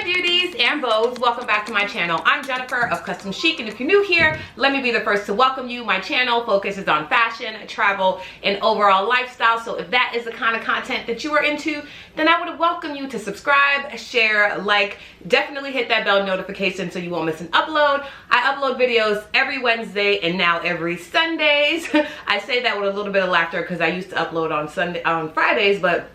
beauties and bows, welcome back to my channel. I'm Jennifer of Custom Chic, and if you're new here, let me be the first to welcome you. My channel focuses on fashion, travel, and overall lifestyle. So if that is the kind of content that you are into, then I would welcome you to subscribe, share, like, definitely hit that bell notification so you won't miss an upload. I upload videos every Wednesday and now every Sundays. I say that with a little bit of laughter because I used to upload on Fridays, but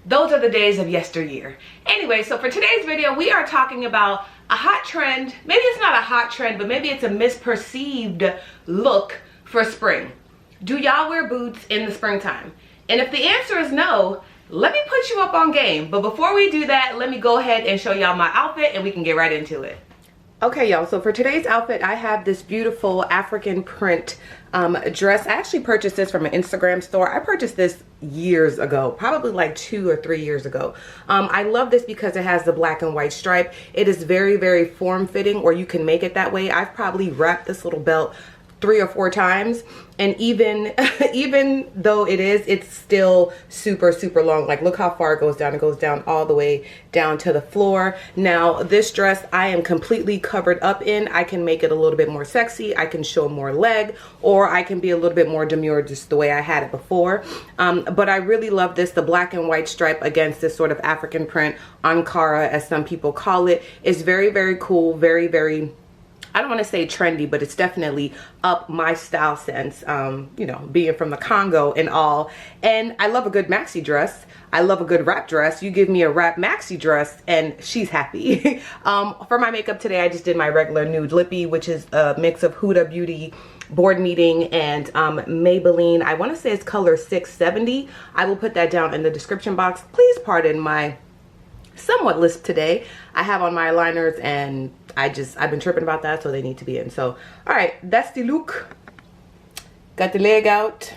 those are the days of yesteryear. Anyway, so for today's video, we are talking about a hot trend. Maybe it's not a hot trend, but maybe it's a misperceived look for spring. Do y'all wear boots in the springtime? And if the answer is no, let me put you up on game. But before we do that, let me go ahead and show y'all my outfit and we can get right into it. Okay, y'all, so for today's outfit, I have this beautiful African print dress. I actually purchased this from an Instagram store. I purchased this years ago, probably like 2 or 3 years ago. I love this because it has the black and white stripe. It is very, very form-fitting, or you can make it that way. I've probably wrapped this little belt 3 or 4 times, and even though it's still super long. Like, look how far it goes down all the way down to the floor. Now this dress I am completely covered up in. I can make it a little bit more sexy, I can show more leg, or I can be a little bit more demure just the way I had it before. But I really love this. The black and white stripe against this sort of African print, Ankara as some people call it, is very, very cool, very, I don't want to say trendy, but it's definitely up my style sense, you know, being from the Congo and all. And I love a good maxi dress. I love a good wrap dress. You give me a wrap maxi dress and she's happy. For my makeup today, I just did my regular nude lippy, which is a mix of Huda Beauty, Board Meeting, and Maybelline. I want to say it's color 670. I will put that down in the description box. Please pardon my somewhat lisp today. I have on my aligners and I've been tripping about that, so they need to be in. So, all right, that's the look. Got the leg out.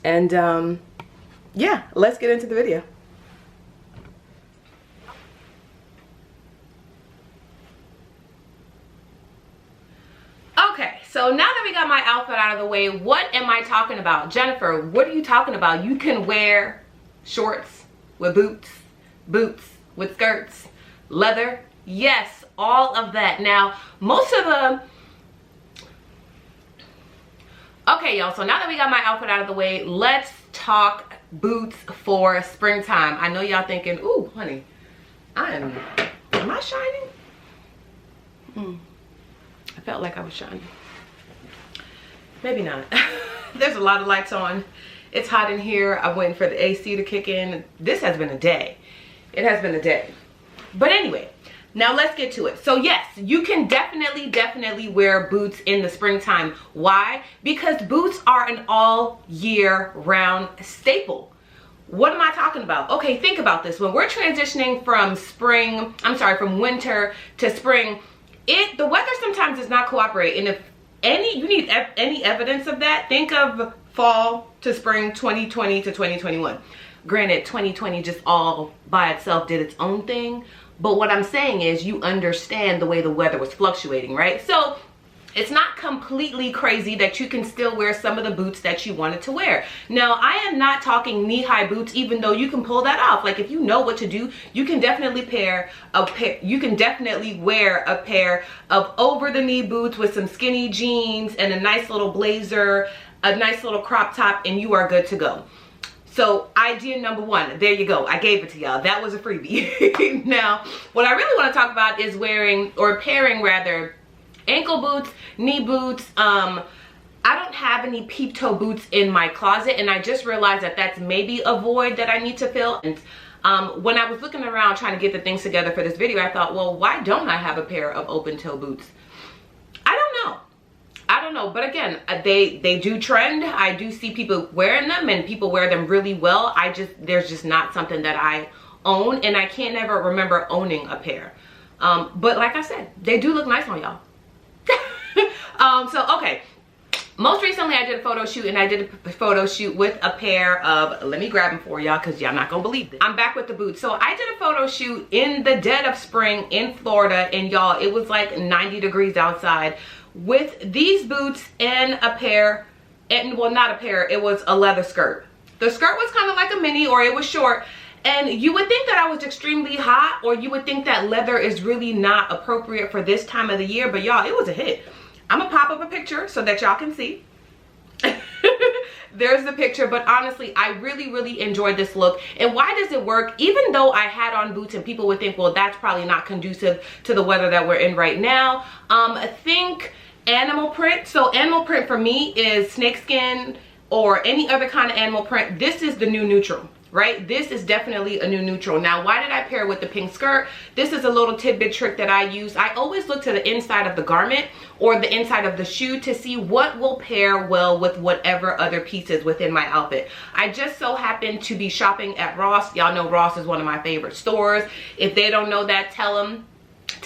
And yeah, let's get into the video. Okay, so now that we got my outfit out of the way, what am I talking about? Jennifer, what are you talking about? You can wear shorts with boots, boots with skirts, leather. Yes, all of that. Now, most of the... Okay, y'all, so now that we got my outfit out of the way, let's talk boots for springtime. I know y'all thinking, ooh, honey, am I shining? I felt like I was shining. Maybe not. There's a lot of lights on. It's hot in here. I'm waiting for the AC to kick in. This has been a day. It has been a day. But anyway, now let's get to it. So yes, you can definitely wear boots in the springtime. Why? Because boots are an all year round staple. What am I talking about? Okay, think about this. When we're transitioning from from winter to spring, the weather sometimes does not cooperate. And if you need any evidence of that, think of fall to spring 2020 to 2021. Granted, 2020 just all by itself did its own thing. But what I'm saying is you understand the way the weather was fluctuating, right? So it's not completely crazy that you can still wear some of the boots that you wanted to wear. Now, I am not talking knee-high boots, even though you can pull that off. Like, if you know what to do, you can definitely wear a pair of over-the-knee boots with some skinny jeans and a nice little blazer, a nice little crop top, and you are good to go. So idea number 1, there you go. I gave it to y'all. That was a freebie. Now, what I really want to talk about is pairing rather, ankle boots, knee boots. I don't have any peep toe boots in my closet, and I just realized that that's maybe a void that I need to fill. And when I was looking around trying to get the things together for this video, I thought, well, why don't I have a pair of open toe boots? I don't know, but again, they do trend. I do see people wearing them, and people wear them really well. There's just not something that I own, and I can't ever remember owning a pair. But like I said, they do look nice on y'all. So okay, most recently I did a photo shoot, and I did a photo shoot with a pair of, let me grab them for y'all because y'all not gonna believe this. I'm back with the boots. So I did a photo shoot in the dead of spring in Florida, and y'all, it was like 90 degrees outside, with these boots and a pair, and well, not a pair, it was a leather skirt. The skirt was kind of like a mini, or it was short, And you would think that I was extremely hot, or you would think that leather is really not appropriate for this time of the year, but y'all, it was a hit. I'm gonna pop up a picture so that y'all can see. There's the picture, but honestly, I really enjoyed this look. And why does it work? Even though I had on boots and people would think, well, that's probably not conducive to the weather that we're in right now. I think animal print. So animal print for me is snakeskin or any other kind of animal print. This is the new neutral, right? This is definitely a new neutral. Now, why did I pair it with the pink skirt? This is a little tidbit trick that I use. I always look to the inside of the garment or the inside of the shoe to see what will pair well with whatever other pieces within my outfit. I just so happen to be shopping at Ross. Y'all know Ross is one of my favorite stores. If they don't know that, tell them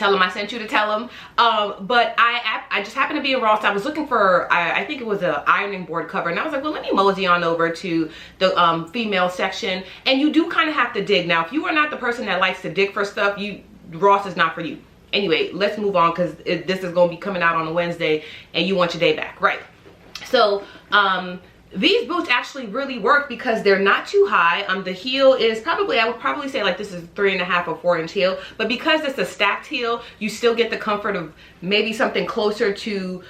I sent you to tell them. But I just happened to be in Ross. I was looking for, I think it was an ironing board cover, and I was like, well, let me mosey on over to the female section. And you do kind of have to dig. Now, if you are not the person that likes to dig for stuff, Ross is not for you. Anyway, let's move on, because this is going to be coming out on a Wednesday and you want your day back, right? So these boots actually really work because they're not too high. The heel is probably, I would probably say like this is 3.5 or 4 inch heel, but because it's a stacked heel, you still get the comfort of maybe something closer to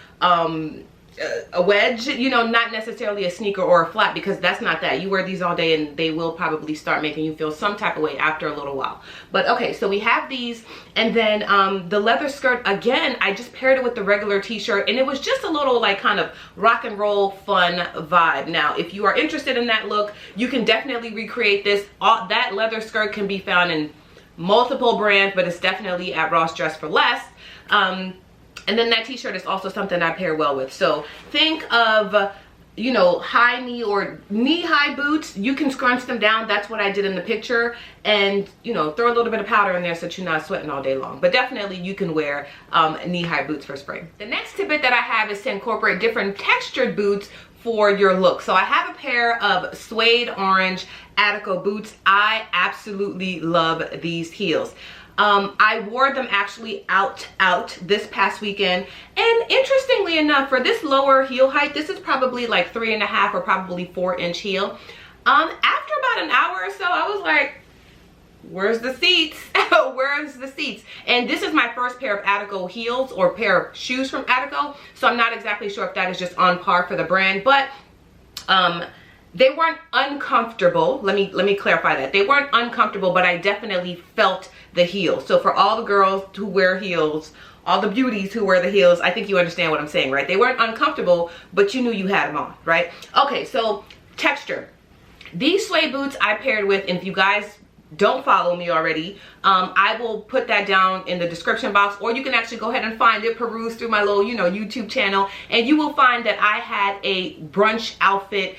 a wedge, you know, not necessarily a sneaker or a flat, because that's not that. You wear these all day and they will probably start making you feel some type of way after a little while. But okay, so we have these, and then the leather skirt, again, I just paired it with the regular t-shirt, and it was just a little like kind of rock and roll fun vibe. Now, if you are interested in that look, you can definitely recreate this. That leather skirt can be found in multiple brands, but it's definitely at Ross Dress for Less. And then that t-shirt is also something I pair well with. So think of, you know, high knee or knee-high boots. You can scrunch them down. That's what I did in the picture. And, you know, throw a little bit of powder in there so that you're not sweating all day long. But definitely you can wear knee-high boots for spring. The next tidbit that I have is to incorporate different textured boots for your look. So I have a pair of suede orange Attico boots. I absolutely love these heels. I wore them actually out this past weekend, and interestingly enough, for this lower heel height, this is probably like 3.5 or probably 4 inch heel. After about an hour or so, I was like, where's the seats? Where's the seats? And this is my first pair of Attico heels or pair of shoes from Attico, so I'm not exactly sure if that is just on par for the brand, but they weren't uncomfortable. Let me clarify that. They weren't uncomfortable, but I definitely felt the heel. So for all the girls who wear heels, all the beauties who wear the heels, I think you understand what I'm saying, right? They weren't uncomfortable, but you knew you had them on, right? Okay, so texture. These suede boots I paired with, and if you guys don't follow me already, I will put that down in the description box, or you can actually go ahead and find it, peruse through my little, you know, YouTube channel, and you will find that I had a brunch outfit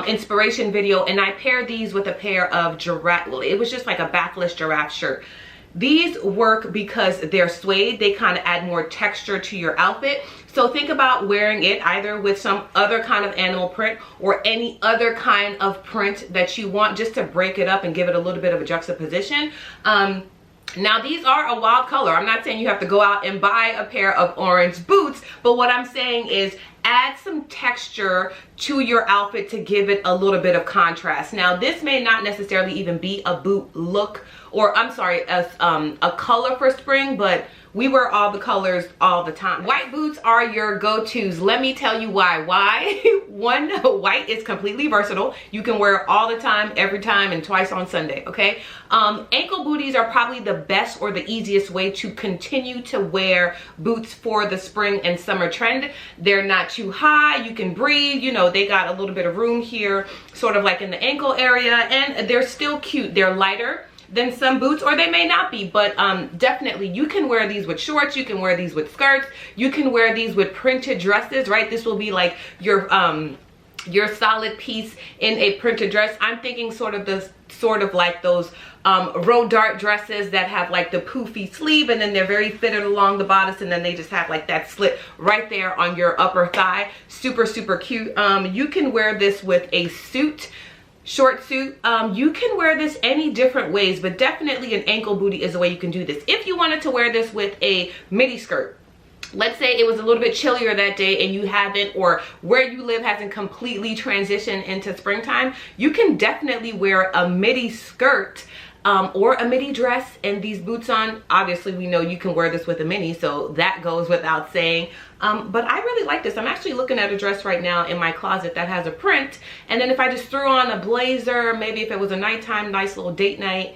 inspiration video, and I paired these with a pair of giraffe, well, it was just like a backless giraffe shirt. These work because they're suede. They kind of add more texture to your outfit. So think about wearing it either with some other kind of animal print or any other kind of print that you want, just to break it up and give it a little bit of a juxtaposition. Now, these are a wild color. I'm not saying you have to go out and buy a pair of orange boots, but what I'm saying is add some texture to your outfit to give it a little bit of contrast. Now, this may not necessarily even be a boot look, or I'm sorry, a color for spring, but we wear all the colors all the time. White boots are your go-tos. Let me tell you why. One, white is completely versatile. You can wear it all the time, every time, and twice on Sunday, okay? Ankle booties are probably the best or the easiest way to continue to wear boots for the spring and summer trend. They're not too high, you can breathe, you know, they got a little bit of room here, sort of like in the ankle area, and they're still cute. They're lighter than some boots, or they may not be, but definitely you can wear these with shorts, you can wear these with skirts, you can wear these with printed dresses, right? This will be like your solid piece in a printed dress. I'm thinking sort of like those row dart dresses that have like the poofy sleeve, and then they're very fitted along the bodice, and then they just have like that slit right there on your upper thigh. Super cute. You can wear this with a suit, short suit. You can wear this any different ways, but definitely an ankle booty is the way you can do this. If you wanted to wear this with a midi skirt, let's say it was a little bit chillier that day and you haven't, or where you live hasn't completely transitioned into springtime, you can definitely wear a midi skirt or a midi dress and these boots on. Obviously, we know you can wear this with a mini, so that goes without saying. But I really like this. I'm actually looking at a dress right now in my closet that has a print. And then if I just threw on a blazer, maybe if it was a nighttime, nice little date night,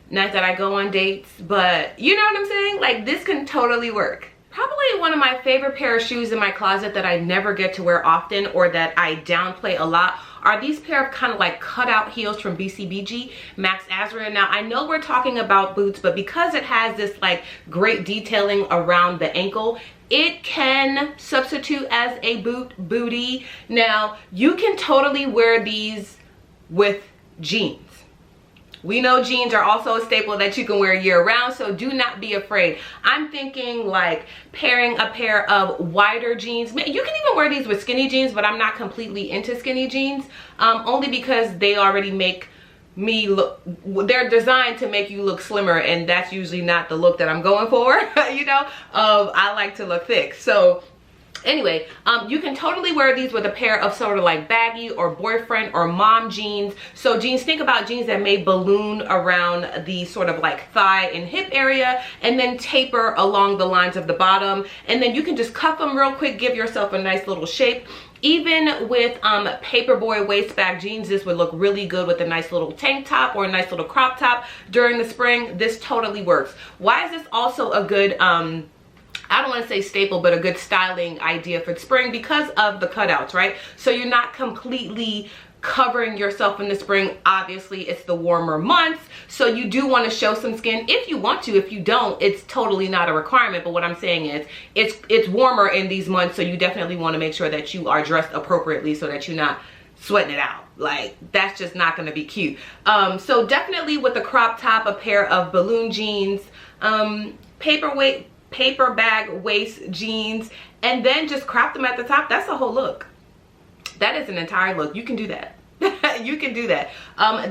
not that I go on dates, but you know what I'm saying? Like, this can totally work. Probably one of my favorite pair of shoes in my closet that I never get to wear often, or that I downplay a lot, are these pair of kind of like cutout heels from BCBG, Max Azria. Now, I know we're talking about boots, but because it has this like great detailing around the ankle, it can substitute as a bootie. Now, you can totally wear these with jeans. We know jeans are also a staple that you can wear year round, so do not be afraid. I'm thinking like pairing a pair of wider jeans. You can even wear these with skinny jeans, but I'm not completely into skinny jeans, only because they already make me look, they're designed to make you look slimmer, and that's usually not the look that I'm going for. You know, I like to look thick. So anyway, you can totally wear these with a pair of sort of like baggy or boyfriend or mom jeans. So jeans, think about jeans that may balloon around the sort of like thigh and hip area and then taper along the lines of the bottom. And then you can just cuff them real quick, give yourself a nice little shape. Even with paperboy waist back jeans, this would look really good with a nice little tank top or a nice little crop top during the spring. This totally works. Why is this also a good, I don't want to say staple, but a good styling idea for spring? Because of the cutouts, right? So you're not completely covering yourself in the spring. Obviously, it's the warmer months, so you do want to show some skin if you want to. If you don't, it's totally not a requirement. But what I'm saying is it's warmer in these months, so you definitely want to make sure that you are dressed appropriately so that you're not sweating it out. Like, that's just not going to be cute. So definitely with the crop top, a pair of balloon jeans, paper bag waist jeans, and then just crop them at the top. That's a whole look. That is an entire look. You can do that. You can do that.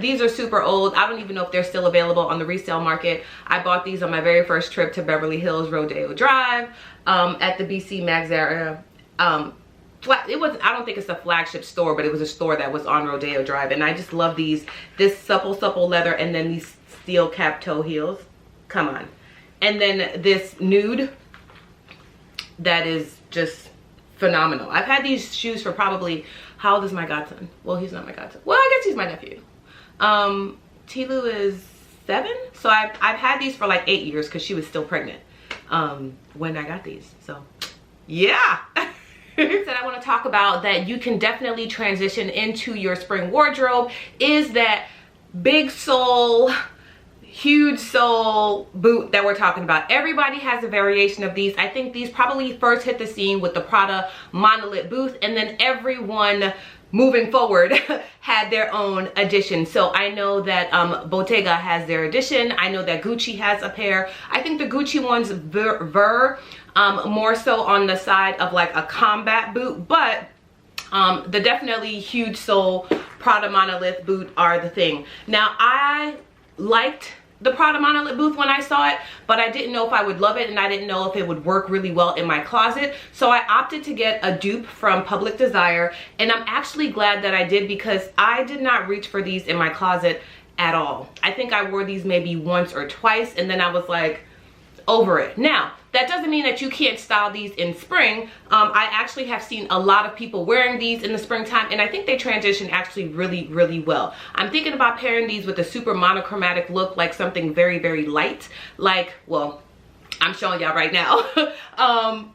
These are super old. I don't even know if they're still available on the resale market. I bought these on my very first trip to Beverly Hills Rodeo Drive at the BC Max area. It was, I don't think it's a flagship store, but it was a store that was on Rodeo Drive, and I just love these. This supple leather, and then these steel cap toe heels. Come on. And then this nude that is just phenomenal. I've had these shoes for probably, how old is my godson? Well, he's not my godson. Well, I guess he's my nephew. Tilu is 7, so I've had these for like 8 years because she was still pregnant when I got these. So yeah. That I want to talk about that you can definitely transition into your spring wardrobe is that big sole, huge sole boot that we're talking about. Everybody has a variation of these. I think these probably first hit the scene with the Prada monolith boot, and then everyone moving forward had their own edition. So I know that Bottega has their edition. I know that Gucci has a pair. I think the Gucci one's more so on the side of like a combat boot, but the definitely huge sole Prada monolith boot are the thing. Now, I liked the Prada monolith boot when I saw it, but I didn't know if I would love it, and I didn't know if it would work really well in my closet. So I opted to get a dupe from Public Desire, and I'm actually glad that I did, because I did not reach for these in my closet at all. I think I wore these maybe once or twice, and then I was like, over it. Now, that doesn't mean that you can't style these in spring. I actually have seen a lot of people wearing these in the springtime, and I think they transition actually really, really well. I'm thinking about pairing these with a super monochromatic look, like something very, very light. Like, well, I'm showing y'all right now.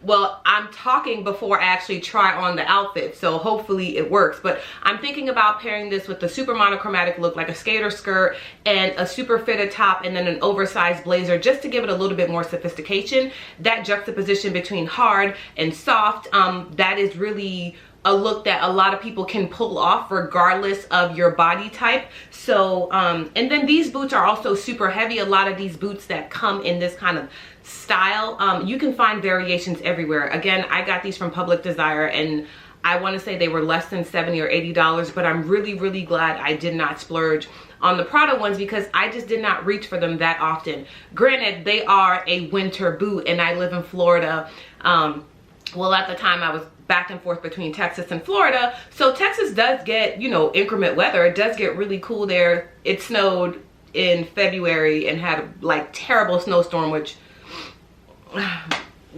Well, I'm talking before I actually try on the outfit, so hopefully it works. But I'm thinking about pairing this with the super monochromatic look, like a skater skirt and a super fitted top, and then an oversized blazer, just to give it a little bit more sophistication. That juxtaposition between hard and soft, that is really a look that a lot of people can pull off regardless of your body type. So and then these boots are also super heavy. A lot of these boots that come in this kind of style, you can find variations everywhere. Again, I got these from Public Desire, and I want to say they were less than $70 or $80, but I'm really glad I did not splurge on the Prada ones because I just did not reach for them that often. Granted, they are a winter boot, and I live in Florida. Well, at the time I was back and forth between Texas and Florida, so Texas does get, you know, inclement weather. It does get really cool there. It snowed in February and had a like terrible snowstorm, which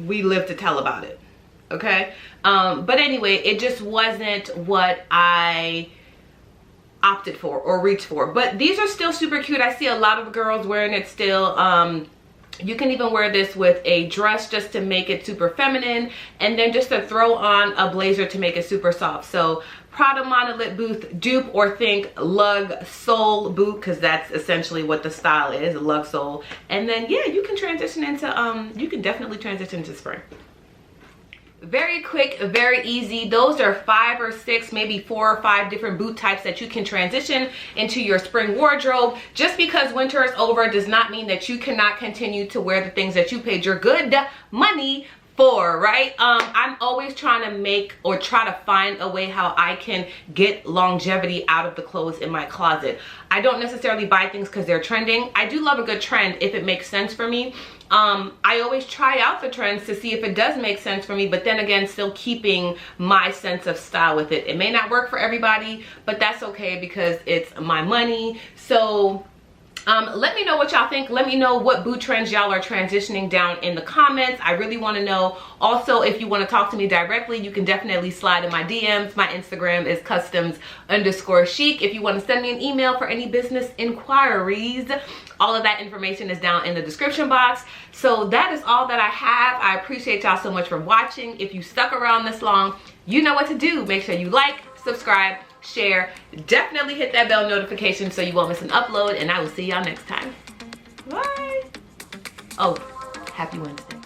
we live to tell about it. Okay, but anyway, it just wasn't what I opted for or reached for. But these are still super cute. I see a lot of girls wearing it still. You can even wear this with a dress just to make it super feminine, and then just to throw on a blazer to make it super soft. So Prada monolith boot, dupe or think lug sole boot, because that's essentially what the style is, a lug sole. And then yeah, you can transition into you can definitely transition to spring. Very quick, very easy. Those are 5 or 6, maybe 4 or 5 different boot types that you can transition into your spring wardrobe. Just because winter is over does not mean that you cannot continue to wear the things that you paid your good money for, right? I'm always trying to make or try to find a way how I can get longevity out of the clothes in my closet. I don't necessarily buy things because they're trending. I do love a good trend if it makes sense for me. I always try out the trends to see if it does make sense for me, but then again, still keeping my sense of style with it. It may not work for everybody, but that's okay because it's my money. So let me know what y'all think. Let me know what boot trends y'all are transitioning down in the comments. I really want to know. Also, if you want to talk to me directly, you can definitely slide in my DMs. My Instagram is customs_chic. If you want to send me an email for any business inquiries, all of that information is down in the description box. So that is all that I have. I appreciate y'all so much for watching. If you stuck around this long, you know what to do. Make sure you like, subscribe, share, definitely hit that bell notification so you won't miss an upload, and I will see y'all next time. Bye. Oh, happy Wednesday.